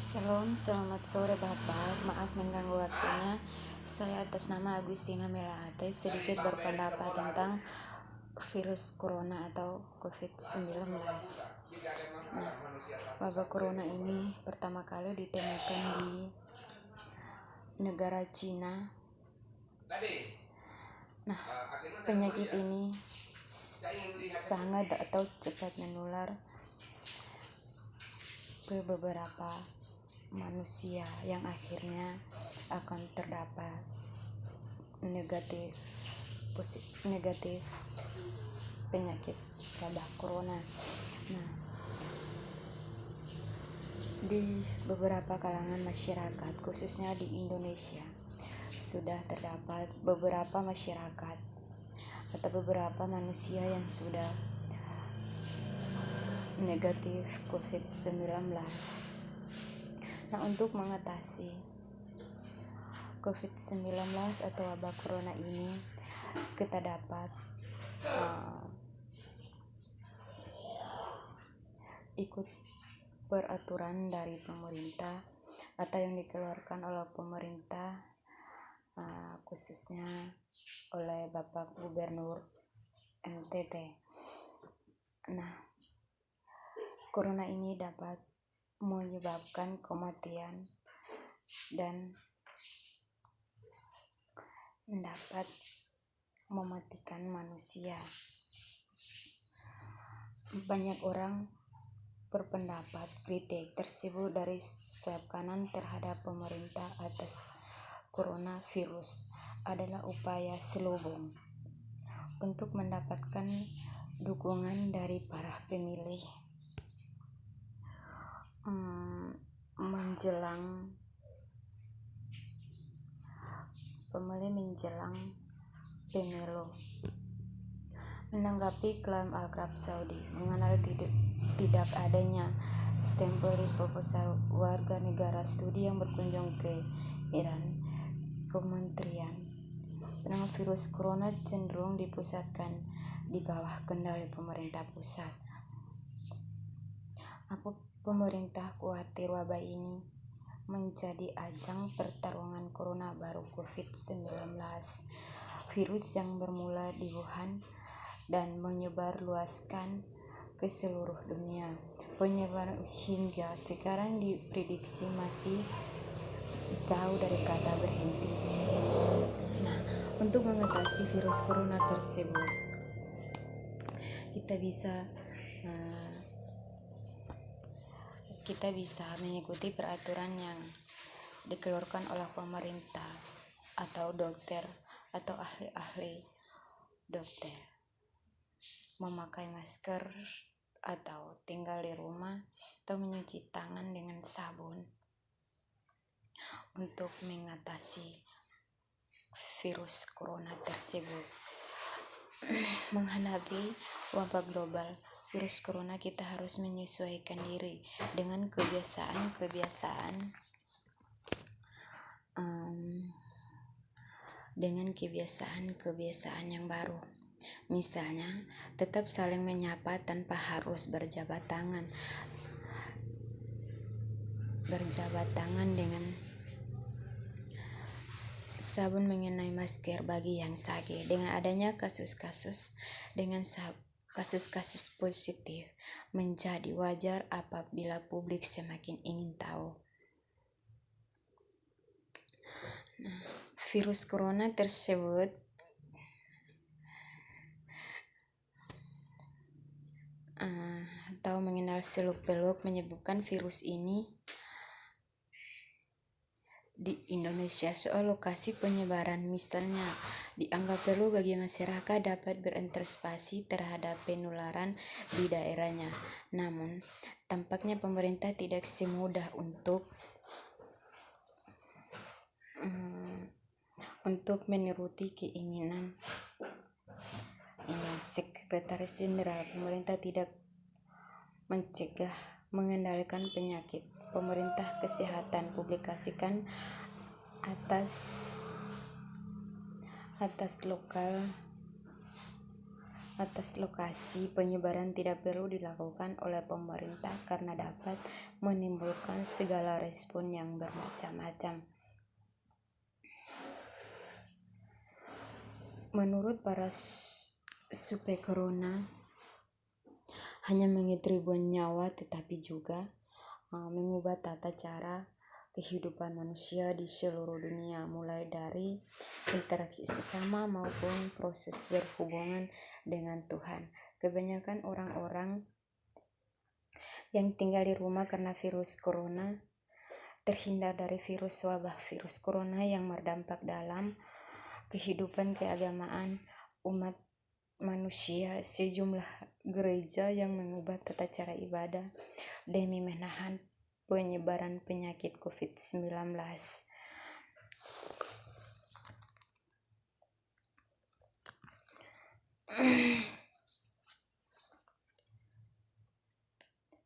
Shalom, selamat sore Bapak. Maaf mengganggu waktunya. Saya atas nama Agustina Melaate sedikit berpendapat tentang virus corona atau COVID-19. Nah, wabah corona ini pertama kali ditemukan di negara Cina. Nah, penyakit ini sangat atau cepat menular ke beberapa manusia yang akhirnya akan terdapat negatif penyakit wabah corona. Nah, di beberapa kalangan masyarakat khususnya di Indonesia sudah terdapat beberapa masyarakat atau beberapa manusia yang sudah negatif COVID-19. Nah, untuk mengatasi COVID-19 atau wabah corona ini, kita dapat ikut peraturan dari pemerintah atau yang dikeluarkan oleh pemerintah, khususnya oleh Bapak Gubernur NTT. Nah, corona ini dapat menyebabkan kematian dan dapat mematikan manusia. Banyak orang berpendapat kritik tersebut dari sayap kanan terhadap pemerintah atas coronavirus adalah upaya selubung untuk mendapatkan dukungan dari para pemilih menjelang pemilu. Menanggapi klaim Arab Saudi mengenal tidak adanya stempel di proposal warga negara studi yang berkunjung ke Iran, Kementerian Penanganan Virus Corona cenderung dipusatkan di bawah kendali pemerintah pusat. Apa pemerintah khawatir wabah ini menjadi ajang pertarungan corona baru COVID-19, virus yang bermula di Wuhan dan menyebar luaskan ke seluruh dunia. Penyebaran hingga sekarang diprediksi masih jauh dari kata berhenti. Nah, untuk mengatasi virus corona tersebut, kita bisa mengikuti peraturan yang dikeluarkan oleh pemerintah atau dokter atau ahli-ahli dokter. Memakai masker atau tinggal di rumah atau mencuci tangan dengan sabun untuk mengatasi virus corona tersebut. Menghadapi wabah global virus corona, kita harus menyesuaikan diri dengan kebiasaan yang baru. Misalnya, tetap saling menyapa tanpa harus berjabat tangan dengan sabun, mengenai masker bagi yang sakit. Dengan adanya kasus-kasus positif, menjadi wajar apabila publik semakin ingin tahu. Nah, virus corona tersebut atau mengenal seluk-beluk menyebabkan virus ini di Indonesia. Soal lokasi penyebaran, misalnya, dianggap perlu bagi masyarakat dapat berantisipasi terhadap penularan di daerahnya. Namun, tampaknya pemerintah tidak semudah untuk menuruti keinginan Sekretaris Jenderal Pemerintah tidak mencegah mengendalikan penyakit. Pemerintah Kesehatan publikasikan atas lokasi penyebaran tidak perlu dilakukan oleh pemerintah karena dapat menimbulkan segala respon yang bermacam-macam. Menurut para supe corona hanya menggigit ribuan nyawa, tetapi juga mengubah tata cara kehidupan manusia di seluruh dunia, mulai dari interaksi sesama maupun proses berhubungan dengan Tuhan. Kebanyakan orang-orang yang tinggal di rumah karena virus corona terhindar dari wabah virus corona yang berdampak dalam kehidupan keagamaan umat manusia. Sejumlah gereja yang mengubah tata cara ibadah demi menahan penyebaran penyakit COVID-19.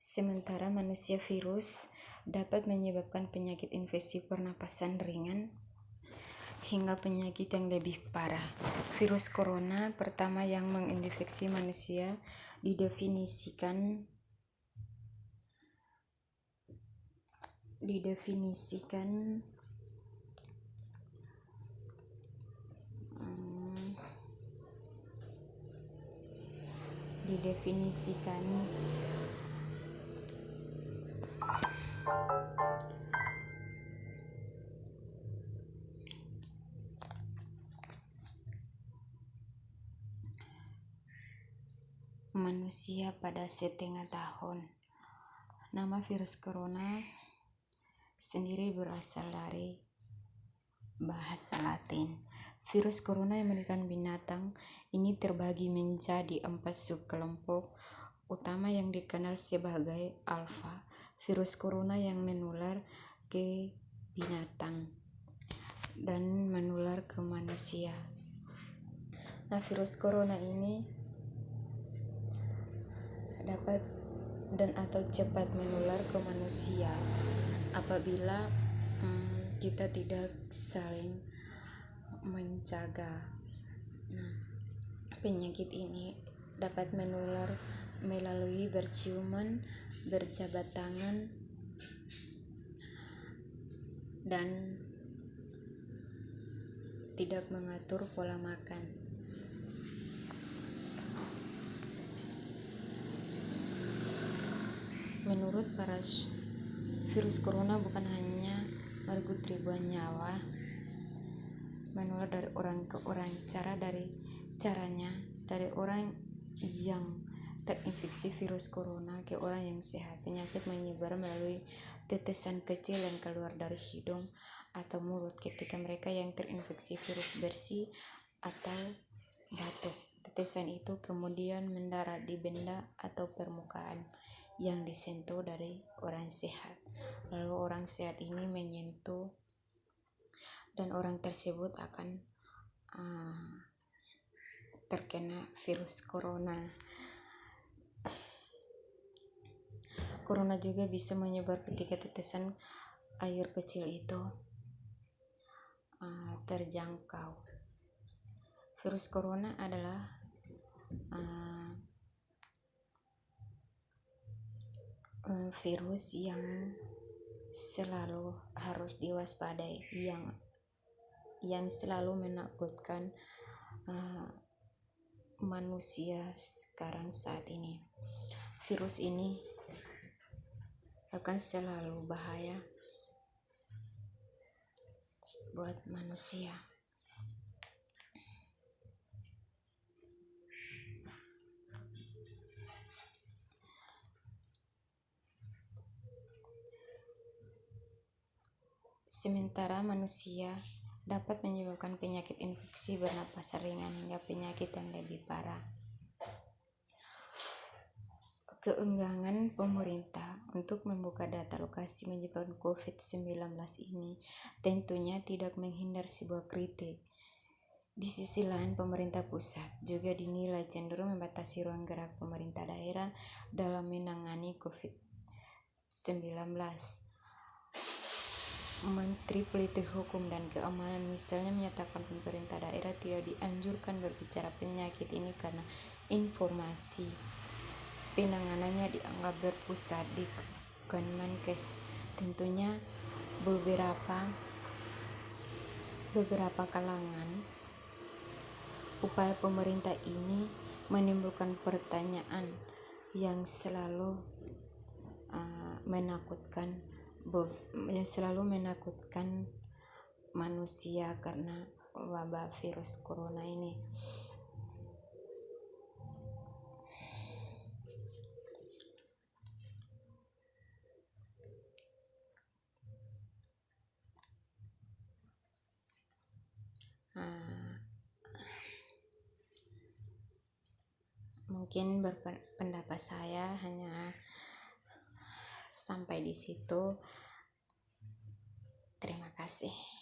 Sementara manusia, virus dapat menyebabkan penyakit infeksi pernapasan ringan hingga penyakit yang lebih parah. Virus corona pertama yang menginfeksi manusia didefinisikan manusia pada setengah tahun. Nama virus corona sendiri berasal dari bahasa Latin. Virus corona yang mematikan binatang ini terbagi menjadi 4 subkelompok utama yang dikenal sebagai alfa. Virus corona yang menular ke binatang dan menular ke manusia. Nah, virus corona ini dapat dan atau cepat menular ke manusia apabila kita tidak saling menjaga. Nah, penyakit ini dapat menular melalui berciuman, berjabat tangan, dan tidak mengatur pola makan. Menurut para virus corona bukan hanya merenggut ribuan nyawa, menular dari orang ke orang. Caranya dari orang yang terinfeksi virus corona ke orang yang sehat. Penyakit menyebar melalui tetesan kecil yang keluar dari hidung atau mulut ketika mereka yang terinfeksi virus bersih atau batuk. Tetesan itu kemudian mendarat di benda atau permukaan yang disentuh dari orang sehat. Lalu orang sehat ini menyentuh dan orang tersebut akan terkena virus corona. Corona juga bisa menyebar ketika tetesan air kecil itu terjangkau. Virus corona adalah virus yang selalu harus diwaspadai, yang selalu menakutkan manusia sekarang saat ini. Virus ini akan selalu bahaya buat manusia. Sementara manusia dapat menyebabkan penyakit infeksi bernapas ringan hingga penyakit yang lebih parah. Keengganan pemerintah untuk membuka data lokasi penyebaran COVID-19 ini tentunya tidak menghindar sebuah kritik. Di sisi lain, pemerintah pusat juga dinilai cenderung membatasi ruang gerak pemerintah daerah dalam menangani COVID-19. Menteri Politik Hukum dan Keamanan misalnya menyatakan pemerintah daerah tidak dianjurkan berbicara penyakit ini karena informasi. Penanganannya dianggap berpusat di Kemenkes. Tentunya beberapa kalangan upaya pemerintah ini menimbulkan pertanyaan yang selalu menakutkan manusia karena wabah virus corona ini. Mungkin pendapat saya hanya sampai di situ. Terima kasih.